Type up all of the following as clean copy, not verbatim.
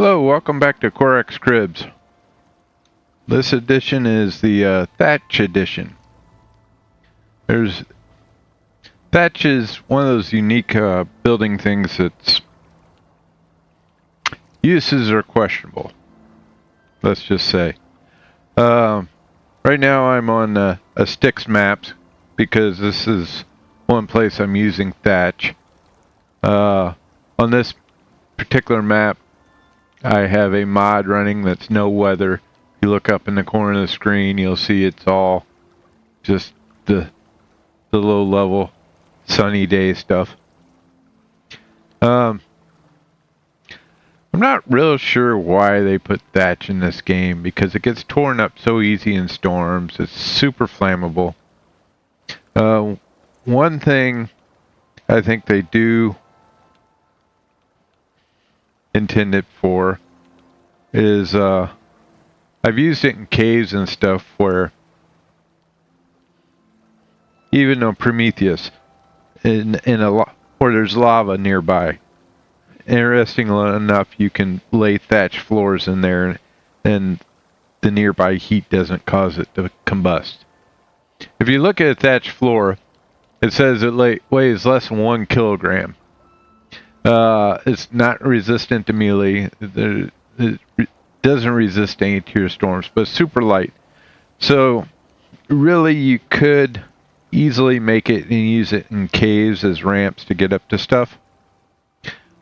Hello, welcome back to Corack's Cribs. This edition is the Thatch edition. Thatch is one of those unique building things that's uses are questionable. Let's just say. Right now I'm on a sticks map because this is one place I'm using Thatch. On this particular map, I have a mod running that's no weather. If you look up in the corner of the screen, you'll see it's all just the low level sunny day stuff. I'm not real sure why they put thatch in this game because it gets torn up so easy in storms. It's super flammable. One thing I think they do intend it for is I've used it in caves and stuff where even on Prometheus where there's lava nearby. Interestingly enough, you can lay thatch floors in there and the nearby heat doesn't cause it to combust. If you look at a thatch floor, it says it weighs less than 1 kilogram. It's not resistant to melee. It doesn't resist any tier storms, but it's super light. So really you could easily make it and use it in caves as ramps to get up to stuff.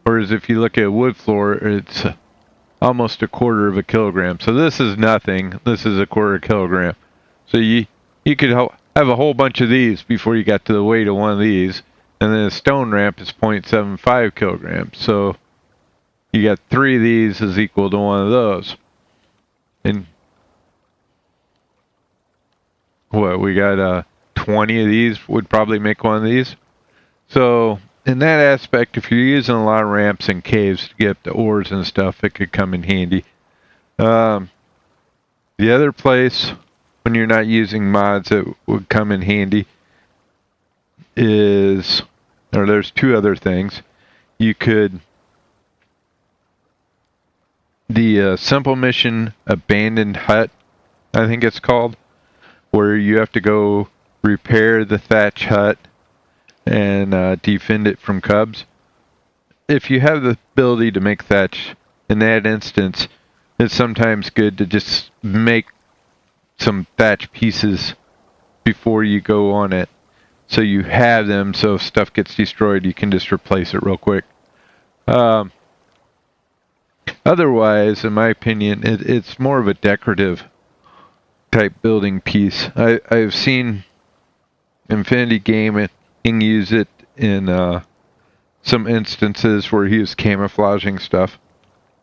Whereas if you look at a wood floor, it's almost 1/4 of a kilogram. So this is nothing. This is 1/4 kilogram. So you could have a whole bunch of these before you got to the weight of one of these. And then a stone ramp is 0.75 kilograms. So you got 3 of these is equal to one of those. And what, we got 20 of these would probably make one of these. So in that aspect, if you're using a lot of ramps and caves to get up the ores and stuff, it could come in handy. The other place, when you're not using mods that would come in handy, there's 2 other things. You could, the simple mission abandoned hut, I think it's called, where you have to go repair the thatch hut and defend it from cubs. If you have the ability to make thatch, in that instance, it's sometimes good to just make some thatch pieces before you go on it. So you have them, so if stuff gets destroyed, you can just replace it real quick. Otherwise, in my opinion, it's more of a decorative type building piece. I've seen Infinity Gaming use it in some instances where he was camouflaging stuff.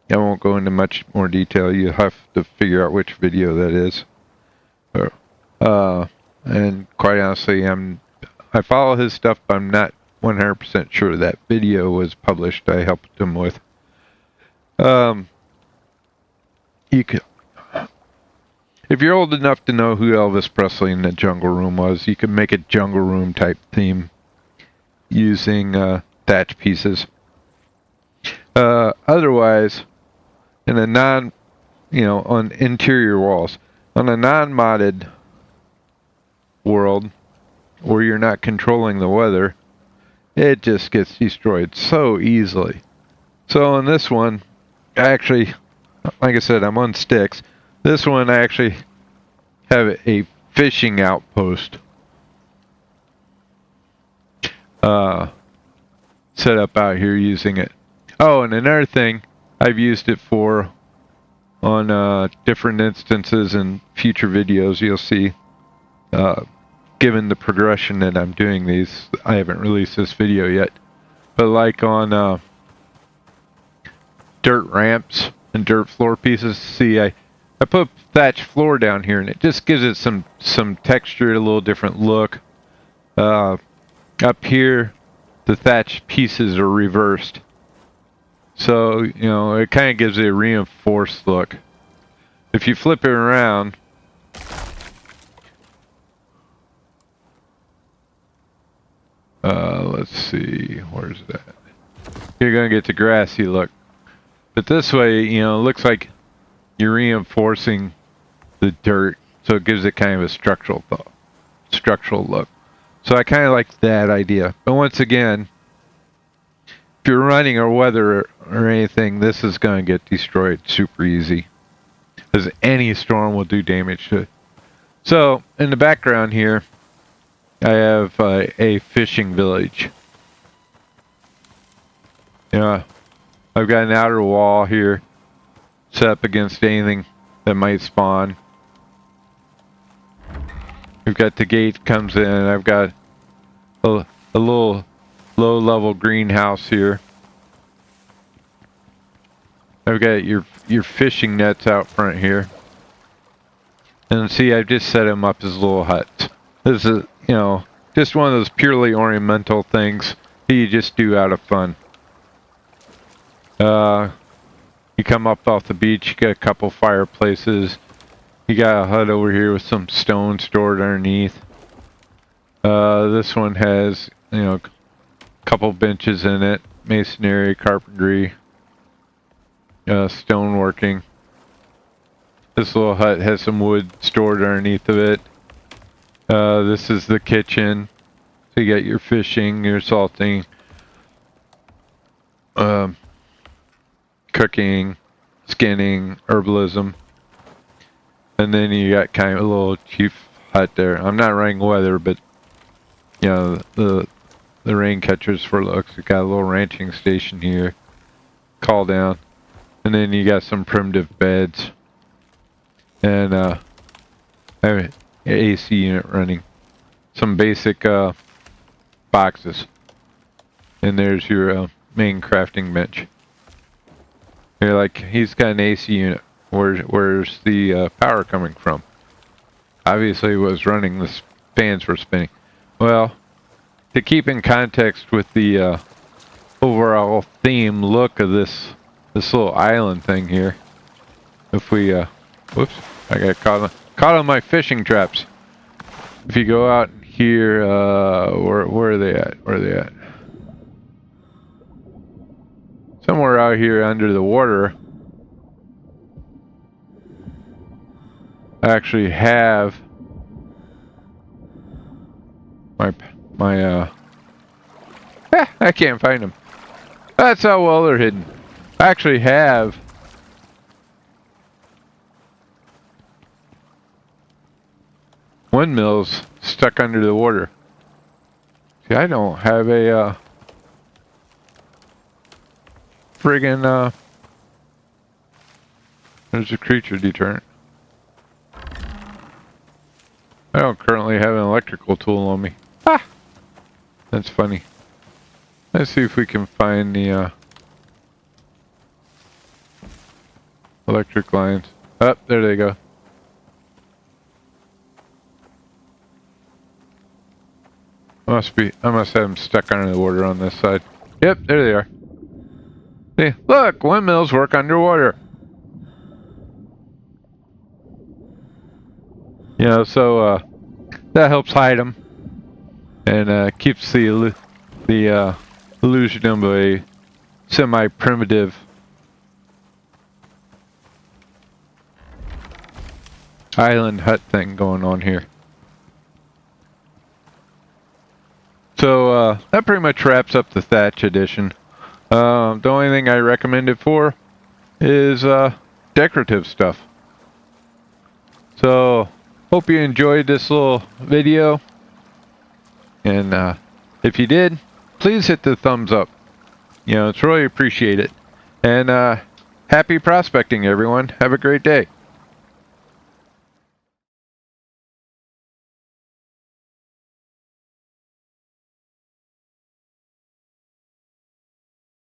I won't go into much more detail. You have to figure out which video that is. And quite honestly, I follow his stuff, but I'm not 100% sure that video was published. I helped him with. You could, if you're old enough to know who Elvis Presley in the Jungle Room was, you could make a Jungle Room type theme using thatch pieces. Otherwise, in a on interior walls, on a non-modded world where you're not controlling the weather, it just gets destroyed so easily. So on this one, actually, like I said, I'm on sticks. This one I actually have a fishing outpost set up out here using it. Oh, and another thing I've used it for on different instances in future videos, you'll see, given the progression that I'm doing these, I haven't released this video yet, but like on dirt ramps and dirt floor pieces, see, I put thatch floor down here and it just gives it some texture, a little different look. Up here, the thatch pieces are reversed. So, it kind of gives it a reinforced look. If you flip it around, let's see, where's that? You're going to get the grassy look. But this way, you know, it looks like you're reinforcing the dirt, so it gives it kind of a structural look. So I kind of like that idea. But once again, if you're running or weather or anything, this is going to get destroyed super easy, because any storm will do damage to it. So in the background here, I have a fishing village. Yeah, I've got an outer wall here set up against anything that might spawn. We've got the gate comes in. I've got a little low-level greenhouse here. I've got your fishing nets out front here. And see, I've just set them up as little huts. This is, you know, just one of those purely ornamental things that you just do out of fun. You come up off the beach, you got a couple fireplaces. You got a hut over here with some stone stored underneath. This one has, you know, a couple benches in it. Masonry, carpentry, stoneworking. This little hut has some wood stored underneath of it. This is the kitchen. So you got your fishing, your salting, cooking, skinning, herbalism. And then you got kind of a little chief hut there. I'm not running weather, but you know, the rain catchers for looks. You got a little ranching station here. Call down. And then you got some primitive beds. And I have an AC unit running. Some basic boxes. And there's your main crafting bench. You're like, he's got an AC unit. Where's the power coming from? Obviously it was running, the fans were spinning. Well, to keep in context with the overall theme look of this little island thing here, if we, whoops, I got caught on my fishing traps. If you go out here, where are they at? Where are they at? Somewhere out here under the water. I actually have my I can't find them. That's how well they're hidden. I actually have windmills stuck under the water. See, I don't have a friggin' there's a creature deterrent. I don't currently have an electrical tool on me. Ah! That's funny. Let's see if we can find the electric lines. Oh, there they go. I must have them stuck under the water on this side. Yep, there they are. See, look, windmills work underwater. You know, so that helps hide them and keeps the illusion of a semi-primitive island hut thing going on here. So that pretty much wraps up the Thatch edition. The only thing I recommend it for is decorative stuff. So hope you enjoyed this little video, and if you did, please hit the thumbs up. You know, it's really appreciated. And happy prospecting, everyone. Have a great day.